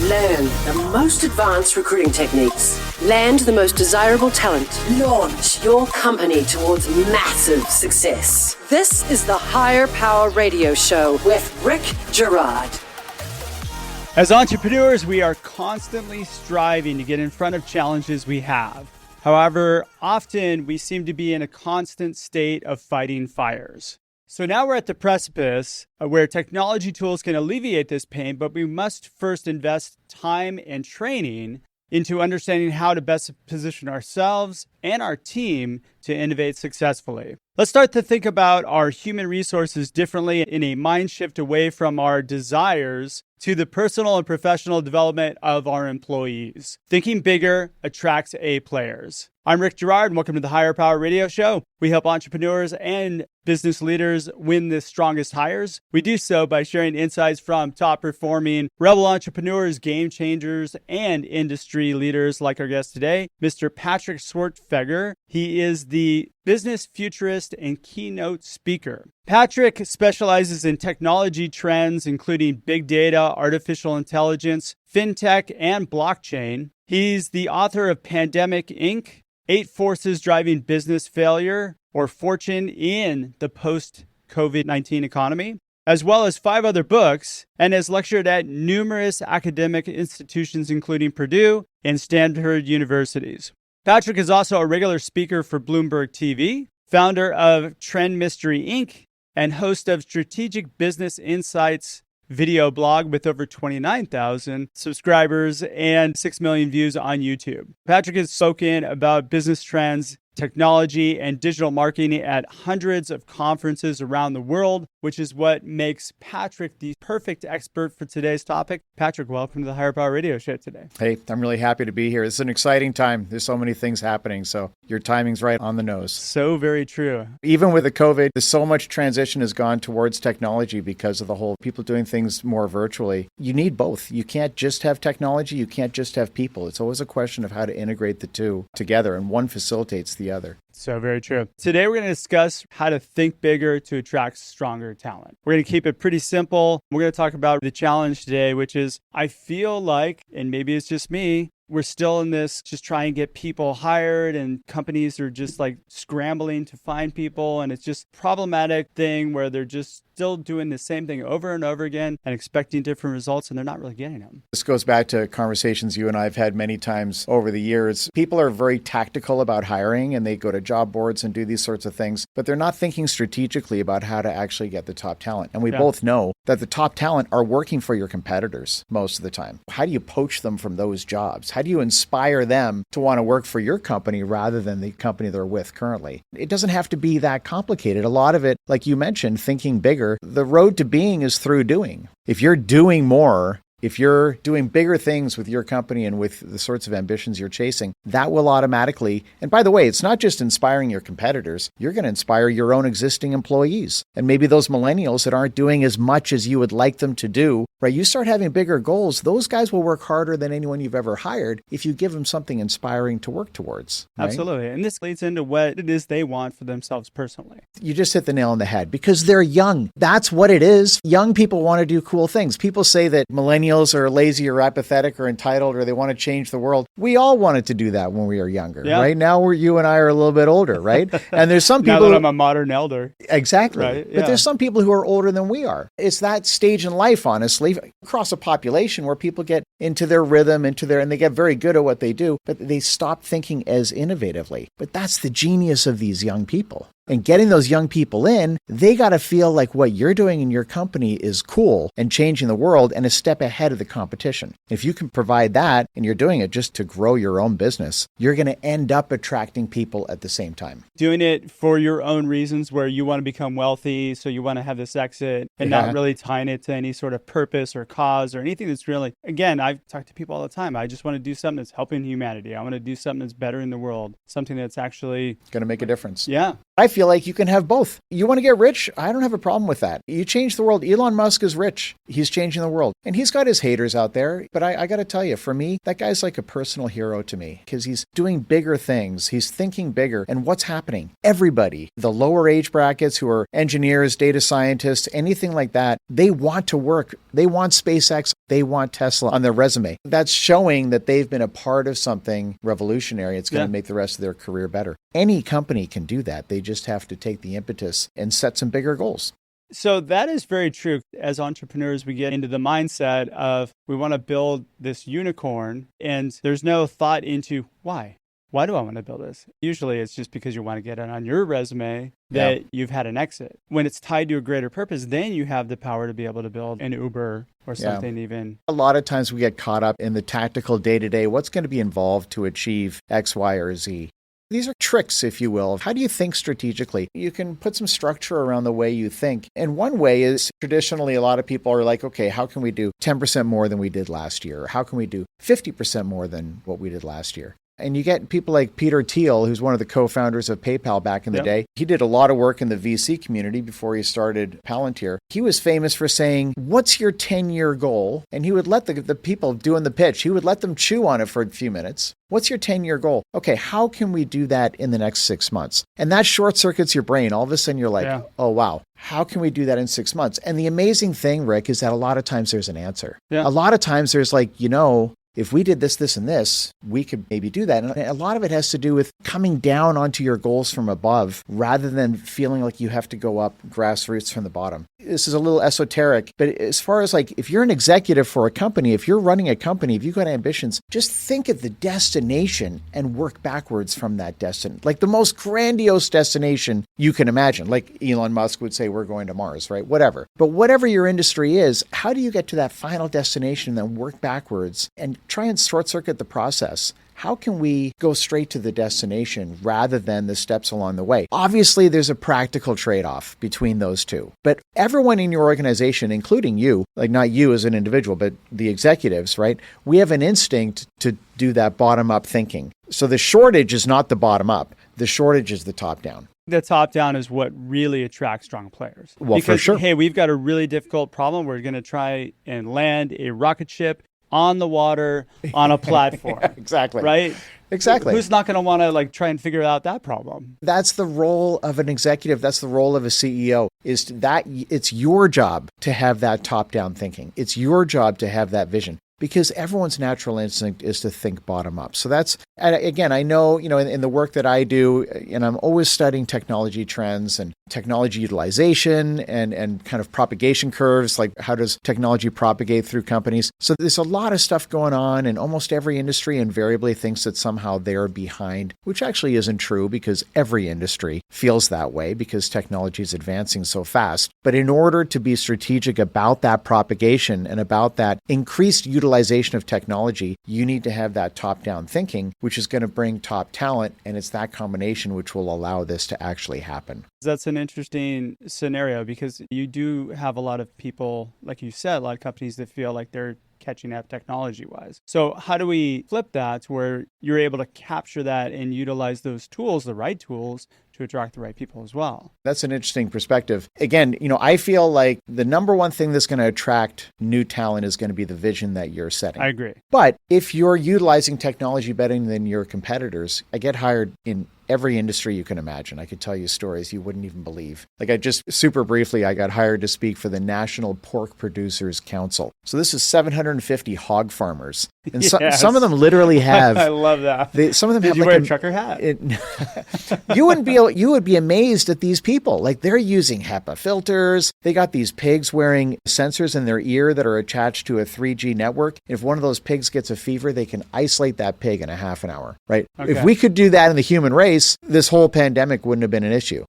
Learn the most advanced recruiting techniques. Land the most desirable talent. Launch your company towards massive success. This is the Higher Power Radio Show with Rick Girard. As entrepreneurs, we are constantly striving to get in front of challenges we have. However, often we seem to be in a constant state of fighting fires. So now we're at the precipice where technology tools can alleviate this pain, but we must first invest time and training into understanding how to best position ourselves and our team to innovate successfully. Let's start to think about our human resources differently in a mind shift away from our desires to the personal and professional development of our employees. Thinking bigger attracts A players. I'm Rick Girard, and welcome to the Higher Power Radio Show. We help entrepreneurs and business leaders win the strongest hires. We do so by sharing insights from top-performing rebel entrepreneurs, game changers, and industry leaders like our guest today, Mr. Patrick Schwerdtfeger. He is the business futurist and keynote speaker. Patrick specializes in technology trends, including big data, artificial intelligence, fintech, and blockchain. He's the author of Pandemic Inc., 8 Forces Driving Business Failure, or Fortune in the Post-COVID-19 Economy, as well as 5 other books, and has lectured at numerous academic institutions, including Purdue and Stanford Universities. Patrick is also a regular speaker for Bloomberg TV, founder of Trend Mystery Inc., and host of Strategic Business Insights video blog with over 29,000 subscribers and 6 million views on YouTube. Patrick has spoken about business trends, technology, and digital marketing at hundreds of conferences around the world, which is what makes Patrick the perfect expert for today's topic. Patrick, welcome to the Higher Power Radio Show today. Hey, I'm really happy to be here. It's an exciting time. There's so many things happening, so your timing's right on the nose. So very true. Even with the COVID, there's so much transition has gone towards technology because of the whole people doing things more virtually. You need both. You can't just have technology. You can't just have people. It's always a question of how to integrate the two together, and one facilitates the other. So very true. Today, we're going to discuss how to think bigger to attract stronger talent. We're going to keep it pretty simple. We're going to talk about the challenge today, which is I feel like, and maybe it's just me, we're still in this just try and get people hired, and companies are just like scrambling to find people. And it's just problematic thing where they're just still doing the same thing over and over again and expecting different results, and they're not really getting them. This goes back to conversations you and I have had many times over the years. People are very tactical about hiring, and they go to job boards and do these sorts of things, but they're not thinking strategically about how to actually get the top talent. And we both know that the top talent are working for your competitors most of the time. How do you poach them from those jobs? How do you inspire them to want to work for your company rather than the company they're with currently? It doesn't have to be that complicated. A lot of it, like you mentioned, thinking bigger, the road to being is through doing. If you're doing more, if you're doing bigger things with your company and with the sorts of ambitions you're chasing, that will automatically, and by the way, it's not just inspiring your competitors, you're going to inspire your own existing employees. And maybe those millennials that aren't doing as much as you would like them to do, right? You start having bigger goals, those guys will work harder than anyone you've ever hired if you give them something inspiring to work towards. Right? Absolutely. And this leads into what it is they want for themselves personally. You just hit the nail on the head because they're young. That's what it is. Young people want to do cool things. People say that millennials are lazy or apathetic or entitled or they want to change the world. We all wanted to do that when we were younger, right? Now you and I are a little bit older, right? And there's some people... Now that I'm a modern elder. Exactly. Right? But there's some people who are older than we are. It's that stage in life, honestly, across a population where people get into their rhythm, and they get very good at what they do, but they stop thinking as innovatively. But that's the genius of these young people. And getting those young people in, they got to feel like what you're doing in your company is cool and changing the world and a step ahead of the competition. If you can provide that and you're doing it just to grow your own business, you're going to end up attracting people at the same time. Doing it for your own reasons where you want to become wealthy, so you want to have this exit and not really tying it to any sort of purpose or cause or anything that's really, again, I've talked to people all the time. I just want to do something that's helping humanity. I want to do something that's bettering the world, something that's actually going to make a difference. Yeah. I feel like you can have both. You want to get rich? I don't have a problem with that. You change the world. Elon Musk is rich. He's changing the world. And he's got his haters out there. But I got to tell you, for me, that guy's like a personal hero to me because he's doing bigger things. He's thinking bigger. And what's happening? Everybody, the lower age brackets who are engineers, data scientists, anything like that, they want to work. They want SpaceX. They want Tesla on their resume. That's showing that they've been a part of something revolutionary. It's going to make the rest of their career better. Any company can do that. They just have to take the impetus and set some bigger goals. So that is very true. As entrepreneurs, we get into the mindset of we want to build this unicorn, and there's no thought into why. Why do I want to build this? Usually it's just because you want to get it on your resume that you've had an exit. When it's tied to a greater purpose, then you have the power to be able to build an Uber or something even. A lot of times we get caught up in the tactical day-to-day. What's going to be involved to achieve X, Y, or Z? These are tricks, if you will. How do you think strategically? You can put some structure around the way you think. And one way is traditionally a lot of people are like, okay, how can we do 10% more than we did last year? Or how can we do 50% more than what we did last year? And you get people like Peter Thiel, who's one of the co-founders of PayPal back in the day. He did a lot of work in the VC community before he started Palantir. He was famous for saying, what's your 10-year goal? And he would let the people doing the pitch, he would let them chew on it for a few minutes. What's your 10-year goal? Okay, how can we do that in the next 6 months? And that short circuits your brain. All of a sudden you're like, oh, wow. How can we do that in 6 months? And the amazing thing, Rick, is that a lot of times there's an answer. A lot of times there's like, if we did this, this, and this, we could maybe do that. And a lot of it has to do with coming down onto your goals from above rather than feeling like you have to go up grassroots from the bottom. This is a little esoteric, but as far as like, if you're an executive for a company, if you're running a company, if you've got ambitions, just think of the destination and work backwards from that destination. Like the most grandiose destination you can imagine. Like Elon Musk would say, we're going to Mars, right? Whatever. But whatever your industry is, how do you get to that final destination and then work backwards and try and short circuit the process? How can we go straight to the destination rather than the steps along the way? Obviously, there's a practical trade-off between those two. But everyone in your organization, including you, like not you as an individual, but the executives, right? We have an instinct to do that bottom-up thinking. So the shortage is not the bottom-up. The shortage is the top-down. The top-down is what really attracts strong players. Well, because, for sure. Hey, we've got a really difficult problem. We're going to try and land a rocket ship on the water, on a platform. Exactly. Right? Exactly. Who's not going to want to try and figure out that problem? That's the role of an executive. That's the role of a CEO, is that it's your job to have that top-down thinking. It's your job to have that vision. Because everyone's natural instinct is to think bottom up. So that's, again, I know, in the work that I do, and I'm always studying technology trends and technology utilization and kind of propagation curves, like how does technology propagate through companies. So there's a lot of stuff going on, and almost every industry invariably thinks that somehow they're behind, which actually isn't true because every industry feels that way because technology is advancing so fast. But in order to be strategic about that propagation and about that increased utilization of technology, you need to have that top-down thinking, which is going to bring top talent, and it's that combination which will allow this to actually happen. That's an interesting scenario because you do have a lot of people, like you said, a lot of companies that feel like they're catching up technology-wise. So how do we flip that to where you're able to capture that and utilize those tools, the right tools, to attract the right people as well? That's an interesting perspective. Again, I feel like the number one thing that's going to attract new talent is going to be the vision that you're setting. I agree. But if you're utilizing technology better than your competitors, I get hired in every industry you can imagine. I could tell you stories you wouldn't even believe. Like I got hired to speak for the National Pork Producers Council. So this is 750 hog farmers. And some of them literally have... I love that. Some of them Did have you like wear a trucker hat? You would be amazed at these people. Like they're using HEPA filters. They got these pigs wearing sensors in their ear that are attached to a 3G network. If one of those pigs gets a fever, they can isolate that pig in a half an hour, right? Okay. If we could do that in the human race, this whole pandemic wouldn't have been an issue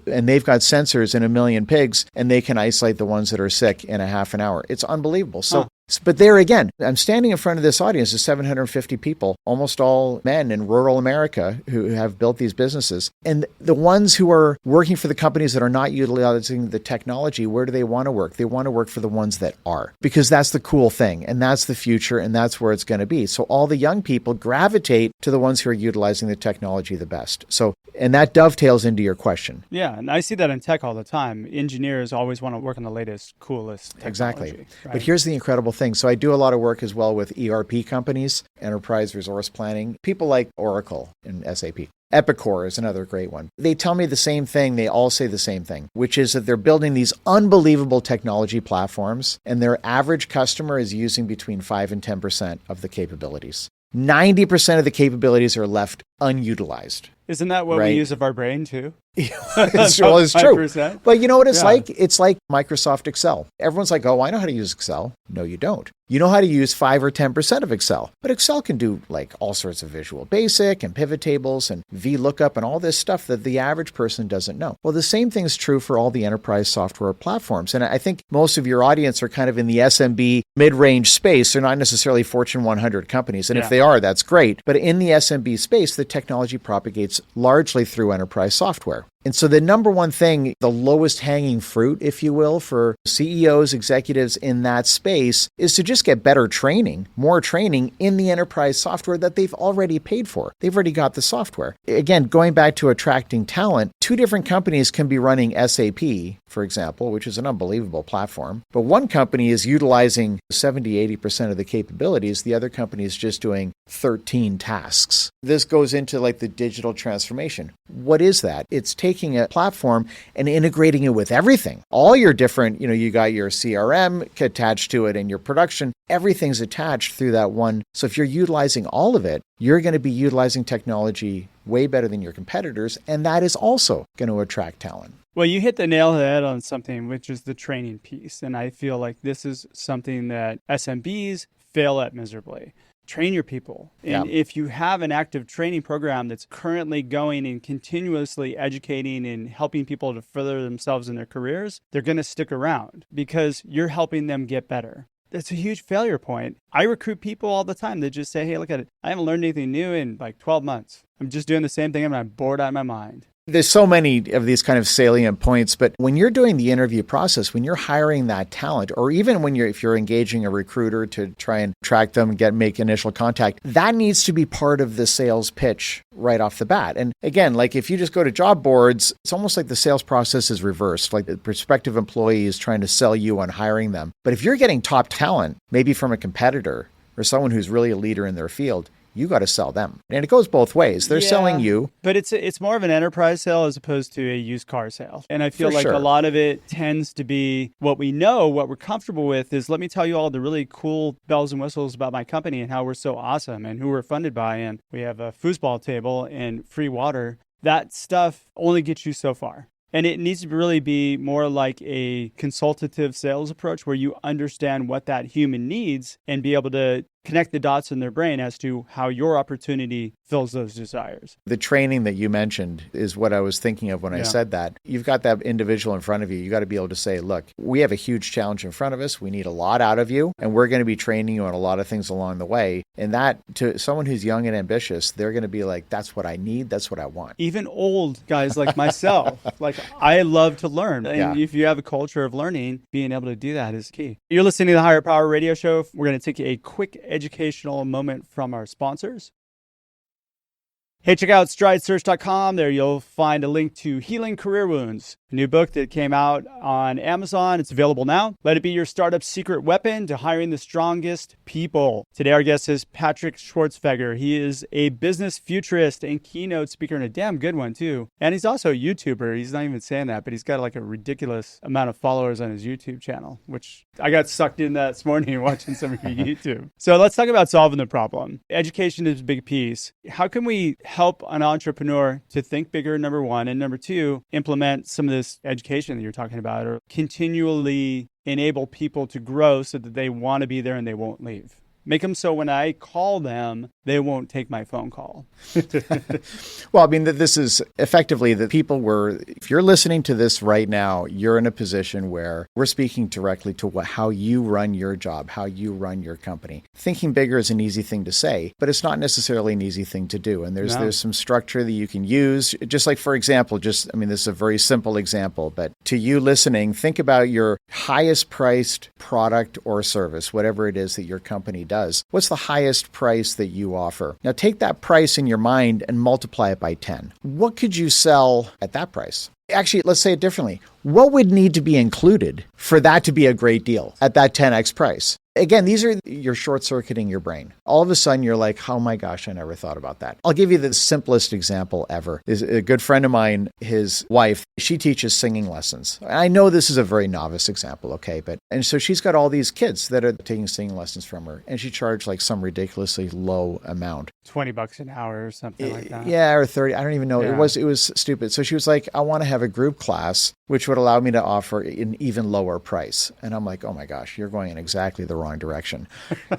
and they've got sensors in 1 million pigs and they can isolate the ones that are sick in a half an hour. It's unbelievable. So But there again, I'm standing in front of this audience of 750 people, almost all men in rural America who have built these businesses. And the ones who are working for the companies that are not utilizing the technology, where do they want to work? They want to work for the ones that are, because that's the cool thing. And that's the future. And that's where it's going to be. So all the young people gravitate to the ones who are utilizing the technology the best. So, and that dovetails into your question. Yeah. And I see that in tech all the time. Engineers always want to work on the latest, coolest technology. Exactly. Right? But here's the incredible thing. So I do a lot of work as well with ERP companies, enterprise resource planning, people like Oracle and SAP. Epicor is another great one. They tell me the same thing. They all say the same thing, which is that they're building these unbelievable technology platforms, and their average customer is using between 5 and 10% of the capabilities. 90% of the capabilities are left unutilized. Isn't that what we use of our brain too? It's true. But you know what it's like? It's like Microsoft Excel. Everyone's like, oh, I know how to use Excel. No, you don't. You know how to use 5 or 10% of Excel. But Excel can do like all sorts of Visual Basic and pivot tables and VLOOKUP and all this stuff that the average person doesn't know. Well, the same thing is true for all the enterprise software platforms. And I think most of your audience are kind of in the SMB mid-range space. They're not necessarily Fortune 100 companies. And if they are, that's great. But in the SMB space, the technology propagates largely through enterprise software. And so the number one thing, the lowest hanging fruit, if you will, for CEOs, executives in that space is to just get better training, more training in the enterprise software that they've already paid for. They've already got the software. Again, going back to attracting talent, 2 different companies can be running SAP, for example, which is an unbelievable platform. But one company is utilizing 70, 80% of the capabilities. The other company is just doing 13 tasks. This goes into like the digital transformation. What is that? It's taking a platform and integrating it with everything. All your different, you got your CRM attached to it and your production, everything's attached through that one. So if you're utilizing all of it, you're going to be utilizing technology way better than your competitors. And that is also going to attract talent. Well, you hit the nail on the head on something, which is the training piece. And I feel like this is something that SMBs fail at miserably. Train your people. And if you have an active training program that's currently going and continuously educating and helping people to further themselves in their careers, they're going to stick around because you're helping them get better. That's a huge failure point. I recruit people all the time that just say, hey, look at it. I haven't learned anything new in like 12 months. I'm just doing the same thing and I'm bored out of my mind. There's so many of these kind of salient points, but when you're doing the interview process, when you're hiring that talent, or even if you're engaging a recruiter to try and track them and make initial contact, that needs to be part of the sales pitch right off the bat. And again, like if you just go to job boards, it's almost like the sales process is reversed. Like the prospective employee is trying to sell you on hiring them. But if you're getting top talent, maybe from a competitor or someone who's really a leader in their field, you got to sell them. And it goes both ways. They're selling you. But it's more of an enterprise sale as opposed to a used car sale. And I feel like a lot of it tends to be what we know, what we're comfortable with is let me tell you all the really cool bells and whistles about my company and how we're so awesome and who we're funded by. And we have a foosball table and free water. That stuff only gets you so far. And it needs to really be more like a consultative sales approach where you understand what that human needs and be able to connect the dots in their brain as to how your opportunity fills those desires. The training that you mentioned is what I was thinking of when I said that. You've got that individual in front of you. You got to be able to say, look, we have a huge challenge in front of us. We need a lot out of you, and we're going to be training you on a lot of things along the way. And that, to someone who's young and ambitious, they're going to be like, that's what I need. That's what I want. Even old guys like myself, like I love to learn. And if you have a culture of learning, being able to do that is key. You're listening to the Higher Power Radio Show. We're going to take a quick educational moment from our sponsors. Hey, check out stridesearch.com. There you'll find a link to Healing Career Wounds, a new book that came out on Amazon. It's available now. Let it be your startup secret weapon to hiring the strongest people. Today, our guest is Patrick Schwerdtfeger. He is a business futurist and keynote speaker, and a damn good one, too. And he's also a YouTuber. He's not even saying that, but he's got like a ridiculous amount of followers on his YouTube channel, which I got sucked in that this morning watching some of your YouTube. So let's talk about solving the problem. Education is a big piece. How can we help an entrepreneur to think bigger, number one, and number two, implement some of this education that you're talking about, or continually enable people to grow so that they want to be there and they won't leave? Make them so when I call them, they won't take my phone call. Well, I mean, this is effectively that people were, if you're listening to this right now, you're in a position where we're speaking directly to how you run your job, how you run your company. Thinking bigger is an easy thing to say, but it's not necessarily an easy thing to do. And there's some structure that you can use. Just like, for example, this is a very simple example, but to you listening, think about your highest priced product or service, whatever it is that your company does. What's the highest price that you offer? Now take that price in your mind and multiply it by 10. What could you sell at that price? Actually, let's say it differently. What would need to be included for that to be a great deal at that 10x price? Again, you're short-circuiting your brain. All of a sudden, you're like, oh my gosh, I never thought about that. I'll give you the simplest example ever. Is a good friend of mine, his wife, she teaches singing lessons. I know this is a very novice example, okay? And so she's got all these kids that are taking singing lessons from her, and she charged like some ridiculously low amount. $20 an hour or something like that. Yeah, or 30. I don't even know. Yeah. It was stupid. So she was like, I want to have a group class, which would allow me to offer an even lower price. And I'm like, oh my gosh, you're going in exactly the wrong direction.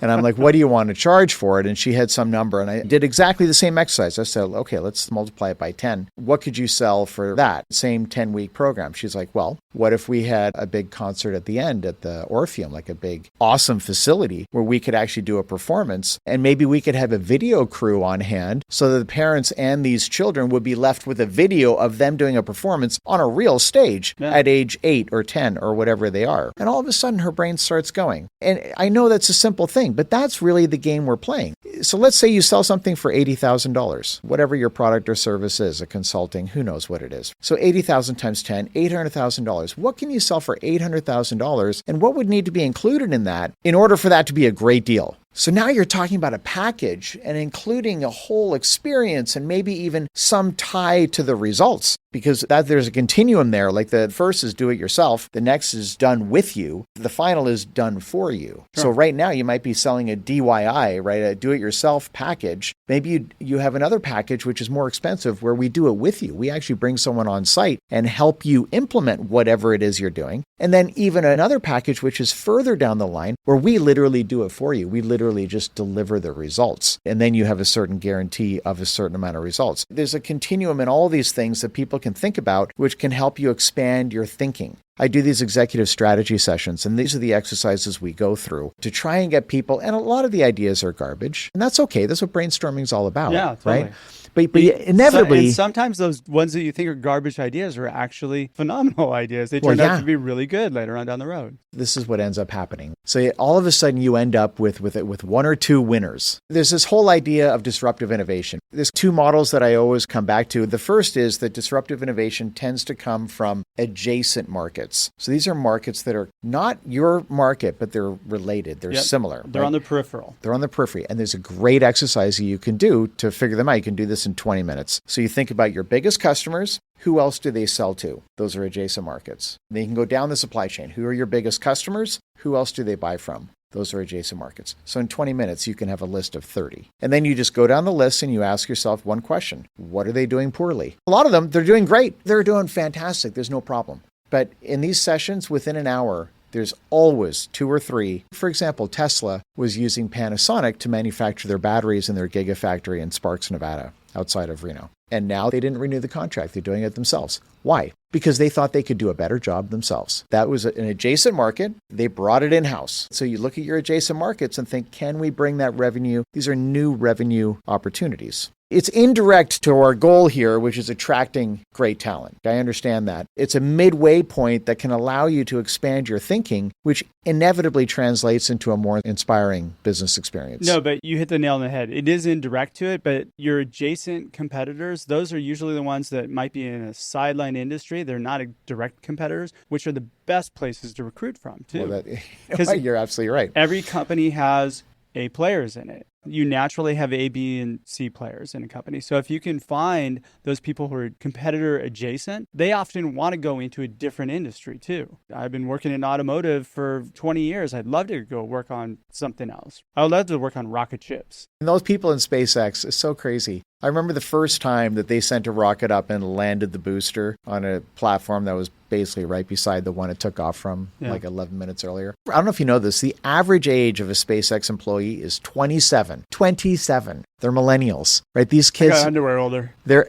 And I'm like, what do you want to charge for it? And she had some number, and I did exactly the same exercise. I said, okay, let's multiply it by 10. What could you sell for that same 10-week program? She's like, well, what if we had a big concert at the end at the Orpheum, like a big, awesome facility where we could actually do a performance, and maybe we could have a video crew on hand so that the parents and these children would be left with a video of them doing a performance on a real stage at age 8 or 10 or whatever they are. And all of a sudden her brain starts going. And I know that's a simple thing, but that's really the game we're playing. So let's say you sell something for $80,000, whatever your product or service is, a consulting, who knows what it is. So 80,000 times 10, $800,000. What can you sell for $800,000? And what would need to be included in that in order for that to be a great deal? So now you're talking about a package and including a whole experience and maybe even some tie to the results, because there's a continuum there. Like the first is do it yourself. The next is done with you. The final is done for you. Sure. So right now you might be selling a DIY, right? A do it yourself package. Maybe you have another package, which is more expensive, where we do it with you. We actually bring someone on site and help you implement whatever it is you're doing. And then even another package, which is further down the line, where we literally do it for you. We literally just deliver the results. And then you have a certain guarantee of a certain amount of results. There's a continuum in all these things that people can think about, which can help you expand your thinking. I do these executive strategy sessions, and these are the exercises we go through to try and get people, and a lot of the ideas are garbage, and that's okay. That's what brainstorming is all about, totally. Right? But inevitably... And sometimes those ones that you think are garbage ideas are actually phenomenal ideas. They turn out to be really good later on down the road. This is what ends up happening. So all of a sudden you end up with one or two winners. There's this whole idea of disruptive innovation. There's two models that I always come back to. The first is that disruptive innovation tends to come from adjacent markets. So these are markets that are not your market, but they're related. They're similar. They're on the peripheral. They're on the periphery. And there's a great exercise you can do to figure them out. You can do this in 20 minutes. So you think about your biggest customers. Who else do they sell to? Those are adjacent markets. Then you can go down the supply chain. Who are your biggest customers? Who else do they buy from? Those are adjacent markets. So in 20 minutes, you can have a list of 30. And then you just go down the list and you ask yourself one question. What are they doing poorly? A lot of them, they're doing great. They're doing fantastic. There's no problem. But in these sessions, within an hour, there's always two or three. For example, Tesla was using Panasonic to manufacture their batteries in their Gigafactory in Sparks, Nevada, outside of Reno. And now they didn't renew the contract. They're doing it themselves. Why? Because they thought they could do a better job themselves. That was an adjacent market. They brought it in-house. So you look at your adjacent markets and think, can we bring that revenue? These are new revenue opportunities. It's indirect to our goal here, which is attracting great talent. I understand that. It's a midway point that can allow you to expand your thinking, which inevitably translates into a more inspiring business experience. No, but you hit the nail on the head. It is indirect to it, but your adjacent competitors, those are usually the ones that might be in a sideline industry. They're not direct competitors, which are the best places to recruit from, too. Well, you're absolutely right. Every company has A players in it. You naturally have A, B, and C players in a company. So if you can find those people who are competitor adjacent, they often want to go into a different industry too. I've been working in automotive for 20 years. I'd love to go work on something else. I would love to work on rocket ships. And those people in SpaceX is so crazy. I remember the first time that they sent a rocket up and landed the booster on a platform that was basically right beside the one it took off from like 11 minutes earlier. I don't know if you know this. The average age of a SpaceX employee is 27. 27. They're millennials, right? These kids. I got underwear older. They're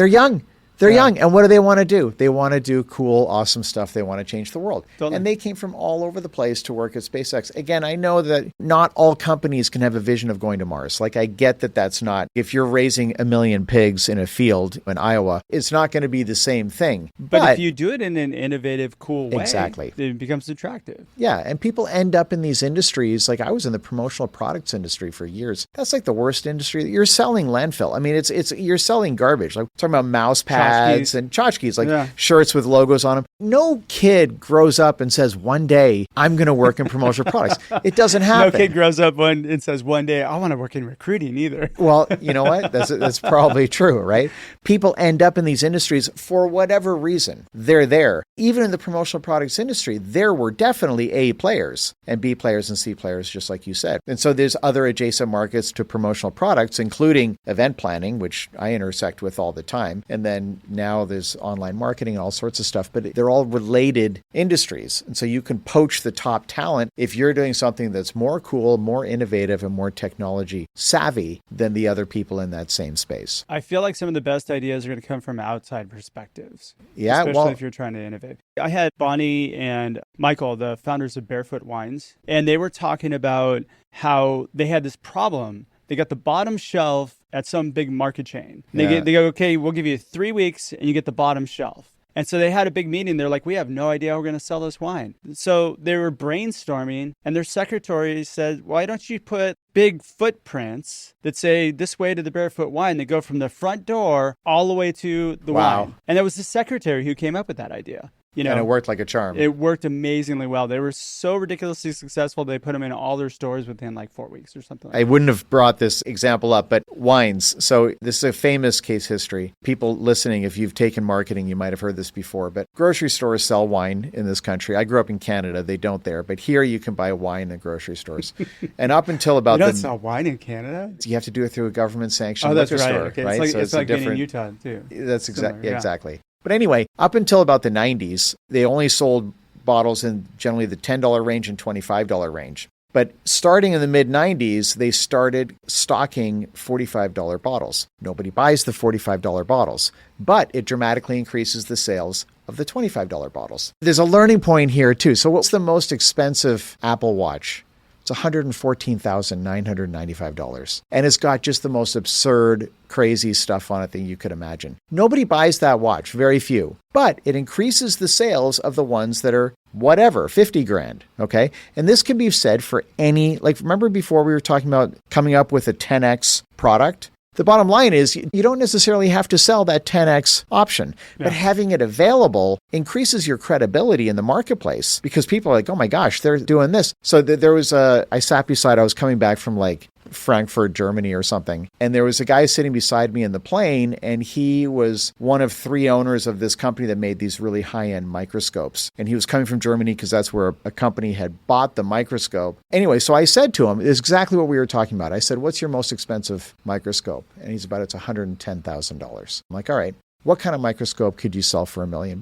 young. They're young. And what do they want to do? They want to do cool, awesome stuff. They want to change the world. Totally. And they came from all over the place to work at SpaceX. Again, I know that not all companies can have a vision of going to Mars. Like, I get that that's not, if you're raising 1 million pigs in a field in Iowa, it's not going to be the same thing. But if you do it in an innovative, cool way, exactly, it becomes attractive. Yeah. And people end up in these industries. Like, I was in the promotional products industry for years. That's like the worst industry. You're selling landfill. I mean, it's you're selling garbage. Like, talking about mouse pads and tchotchkes, like shirts with logos on them. No kid grows up and says, one day I'm going to work in promotional products. It doesn't happen. No kid grows up and says, one day I want to work in recruiting either. Well, you know what? That's probably true, right? People end up in these industries for whatever reason. They're there. Even in the promotional products industry, there were definitely A players and B players and C players, just like you said. And so there's other adjacent markets to promotional products, including event planning, which I intersect with all the time. And then now there's online marketing and all sorts of stuff, but they're all related industries. And so you can poach the top talent if you're doing something that's more cool, more innovative, and more technology savvy than the other people in that same space. I feel like some of the best ideas are going to come from outside perspectives. Yeah, especially if you're trying to innovate. I had Bonnie and Michael, the founders of Barefoot Wines, and they were talking about how they had this problem. They got the bottom shelf at some big market chain. They go, okay, we'll give you 3 weeks and you get the bottom shelf. And so they had a big meeting. They're like, we have no idea how we're going to sell this wine. So they were brainstorming, and their secretary said, why don't you put big footprints that say this way to the Barefoot Wine? They go from the front door all the way to the wine. And it was the secretary who came up with that idea. You know, and it worked like a charm. It worked amazingly well. They were so ridiculously successful. They put them in all their stores within like 4 weeks or something like that. I wouldn't have brought this example up, but wines. So this is a famous case history. People listening, if you've taken marketing, you might have heard this before, but grocery stores sell wine in this country. I grew up in Canada. They don't there. But here you can buy wine in grocery stores. And up until about... You don't sell wine in Canada? You have to do it through a government-sanctioned liquor store. Okay. Right? It's like being in Utah, too. That's exactly. But anyway, up until about the 90s, they only sold bottles in generally the $10 range and $25 range. But starting in the mid-90s, they started stocking $45 bottles. Nobody buys the $45 bottles, but it dramatically increases the sales of the $25 bottles. There's a learning point here, too. So what's the most expensive Apple Watch? It's $114,995. And it's got just the most absurd, crazy stuff on it that you could imagine. Nobody buys that watch, very few. But it increases the sales of the ones that are whatever, 50 grand, okay? And this can be said for any, like, remember before we were talking about coming up with a 10X product? The bottom line is you don't necessarily have to sell that 10X option, but having it available increases your credibility in the marketplace because people are like, oh my gosh, they're doing this. So there was I was coming back from like Frankfurt, Germany or something. And there was a guy sitting beside me in the plane, and he was one of 3 owners of this company that made these really high-end microscopes. And he was coming from Germany because that's where a company had bought the microscope. Anyway, so I said to him, it's exactly what we were talking about. I said, what's your most expensive microscope? And it's $110,000. I'm like, all right, what kind of microscope could you sell for $1 million?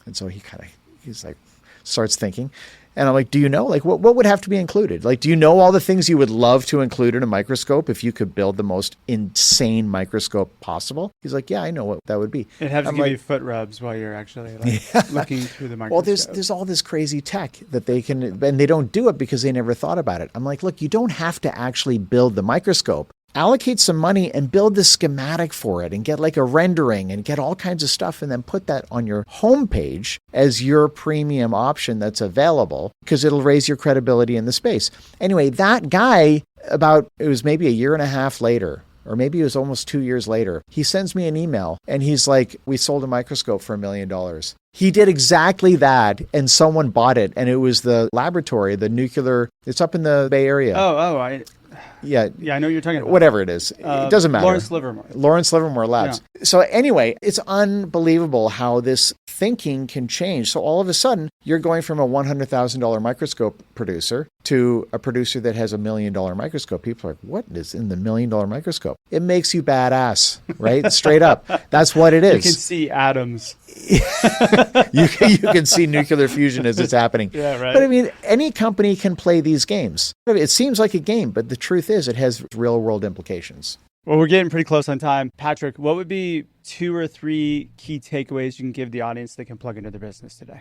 And so he's like, starts thinking. And I'm like, do you know, like, what would have to be included? Like, do you know all the things you would love to include in a microscope if you could build the most insane microscope possible? He's like, yeah, I know what that would be. It has to give you foot rubs while you're actually looking through the microscope. Well, there's all this crazy tech that they can, and they don't do it because they never thought about it. I'm like, look, you don't have to actually build the microscope. Allocate some money and build the schematic for it and get like a rendering and get all kinds of stuff and then put that on your homepage as your premium option that's available because it'll raise your credibility in the space. Anyway, that guy, it was maybe a year and a half later, or maybe it was almost 2 years later, he sends me an email and he's like, we sold a microscope for $1 million. He did exactly that, and someone bought it, and it was the laboratory, the nuclear, it's up in the Bay Area. Yeah, I know what you're talking about. Whatever it is. It doesn't matter. Lawrence Livermore Labs. Yeah. So anyway, it's unbelievable how this thinking can change. So all of a sudden, you're going from a $100,000 microscope producer to a producer that has $1 million microscope. People are like, what is in the $1 million microscope? It makes you badass, right? Straight up. That's what it is. You can see atoms. you can see nuclear fusion as it's happening. Yeah, right. But I mean, any company can play these games. It seems like a game, but the truth is it has real world implications. Well, we're getting pretty close on time. Patrick, what would be 2 or 3 key takeaways you can give the audience that can plug into their business today?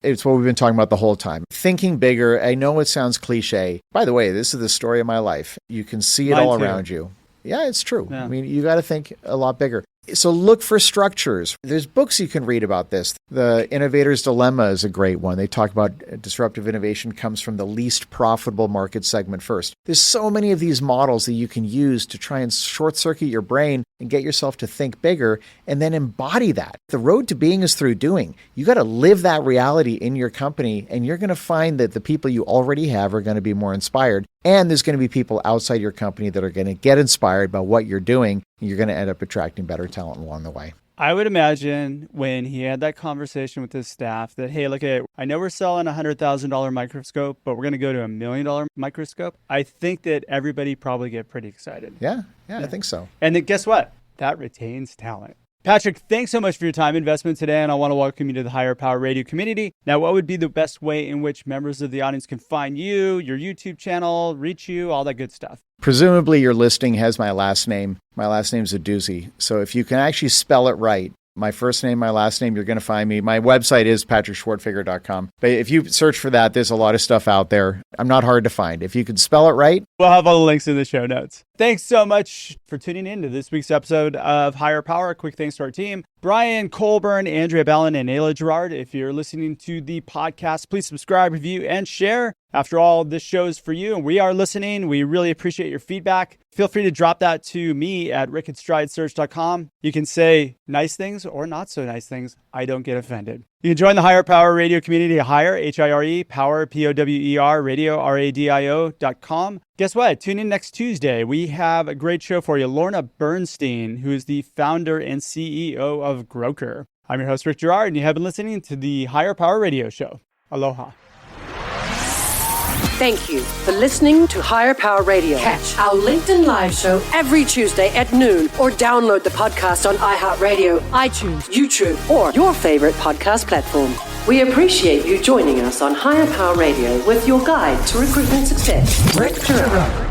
It's what we've been talking about the whole time. Thinking bigger. I know it sounds cliche. By the way, this is the story of my life. You can see it Mine all too. around you. Yeah, it's true. Yeah. I mean, you got to think a lot bigger. So look for structures. There's books you can read about this. The Innovator's Dilemma is a great one. They talk about disruptive innovation comes from the least profitable market segment first. There's so many of these models that you can use to try and short circuit your brain and get yourself to think bigger and then embody that. The road to being is through doing. You got to live that reality in your company, and you're going to find that the people you already have are going to be more inspired. And there's going to be people outside your company that are going to get inspired by what you're doing. And you're going to end up attracting better talent along the way. I would imagine when he had that conversation with his staff that, hey, look, I know we're selling a $100,000 microscope, but we're going to go to $1 million microscope. I think that everybody probably get pretty excited. Yeah, I think so. And then guess what? That retains talent. Patrick, thanks so much for your time and investment today, and I want to welcome you to the Higher Power Radio community. Now, what would be the best way in which members of the audience can find you, your YouTube channel, reach you, all that good stuff? Presumably your listing has my last name. My last name's a doozy. So if you can actually spell it right, my first name, my last name, you're going to find me. My website is patrickschwerdtfeger.com. But if you search for that, there's a lot of stuff out there. I'm not hard to find. If you can spell it right. We'll have all the links in the show notes. Thanks so much for tuning in to this week's episode of Higher Power. Quick thanks to our team, Brian Colburn, Andrea Bellin, and Ayla Gerard. If you're listening to the podcast, please subscribe, review, and share. After all, this show is for you, and we are listening. We really appreciate your feedback. Feel free to drop that to me at rick@stridesearch.com. You can say nice things or not so nice things. I don't get offended. You can join the Higher Power Radio community at Higher, H-I-R-E, Power, P-O-W-E-R, Radio, R-A-D-I-O.com. Guess what? Tune in next Tuesday. We have a great show for you. Lorna Bernstein, who is the founder and CEO of Groker. I'm your host, Rick Gerard, and you have been listening to the Higher Power Radio Show. Aloha. Thank you for listening to Higher Power Radio. Catch our LinkedIn Live show every Tuesday at noon or download the podcast on iHeartRadio, iTunes, YouTube, or your favorite podcast platform. We appreciate you joining us on Higher Power Radio with your guide to recruitment success, Rick Gerard.